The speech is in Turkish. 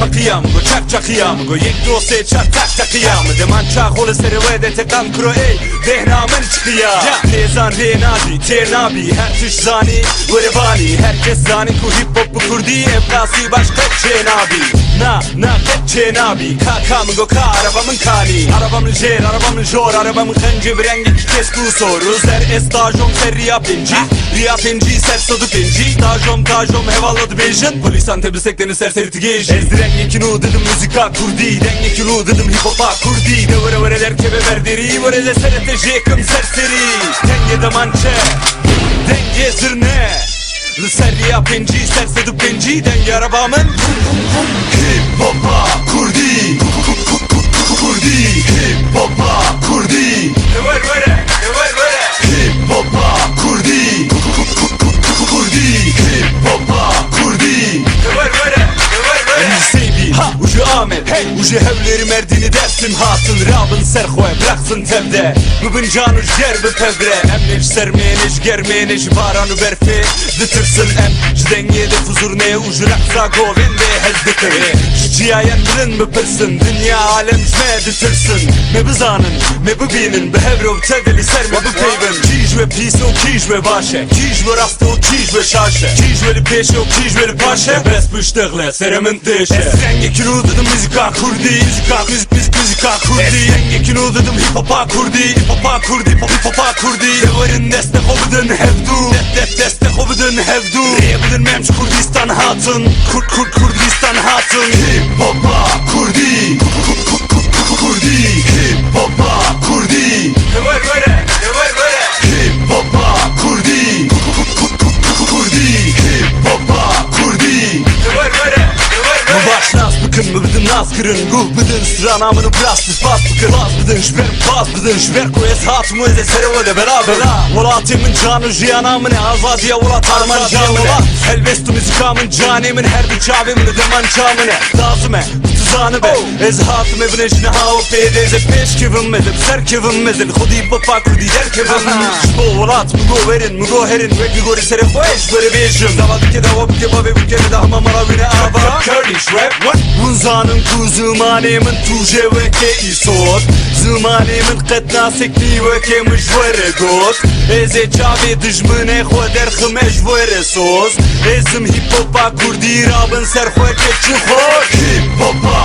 pakiyam go çak çakiyam go yek dosya çak tak takiyam deman çak hole serve de tekan kro ey dehnamın çıkıya tezan renadi ternabi her tuş zani verevani herkes zani ku hip hop bu kurdi eflasi başka çenabi na çenabi kakam go ka arabamın kani arabamın jer arabamın jor arabamın kanci bir rengi kes ku soru zer estajom ser riya penci ser sodu penci tajom hevalladı bejin polisan tebliseklerini serseri tigejin ezdiren yekinu dedim müzika kurdi den yekinu dedim hip hop'a kurdi de vere der kebe verderi vere de serete jekim serseri denge de mançe denge zırne Riya penci sersedu penci denge arabamın hip hop'a kurdi kurdi hip hop'a kurdi vere hip hop'a kurdi kurdi hip hop'a kurdi vere Ucu Ahmet, hey Ucu hevleri merdini dersim hatın Rabın serhoy bıraksın tevde Mübün canı ger bu tevre Emneş sermeyeneş germeyeneş Varanı berfe Ditırsın em Jdenge de fuzur neye ucu raksa govende hezdetir Cihayen bilin mi pırsın Dünya alem me ditırsın Me bizanın me bu binin Behevrov tevdeli serme bu peyvin Kij ve piso kij ve başe Kij ve rastı kij ve şaşe Kij ve peşe kij ve paşe Bes büştegle seremin deşe Esrenge kilo dedim müzika kurdi Müzika kurdi Esrenge kilo dedim hip hop'a kurdi Hip hop'a kurdi hip hop'a kurdi Devarin destek obudun hevdu Destek obudun hevdu Rebudun memç Kurdistan hatun Kurdistan hatun Hip hop'a kurdi Kurdi Hip hop'a kurdi Vere Hip hop'a kurdi Kurdi Hip hop'a kurdi Vere Baş nas bıkın mı bıdın nas kırın Guh bıdın sıra namını plastis bas bıkın Bas bıdın şber bas bıdın şber koyes hatımı eze serevole beraber Volatimin canı jiyanamını azadiye volat arman camını Elbestu müzikamın canemin her bir çavemin deman camını Dazıme tuzanı be Ez hatım evine jine hao peydeze peş kivim mezim ser kivim mezim Khudi bapa kurdi der kivim Şbo volat mügo verin mügo herin Ve gigori sere hoş böyle bejim Dava bike dava bike babe bike de dahma maravine aba Kurdish rap Bunzanın ku zımanemin tuje ve ke isot Zımanemin qetna sekli ve ke mjvere got Eze çave dijmine xoder khmeş vere sos Ezim hip hop'a kurdi rabın ser xwe ke çi xor Hip hop'a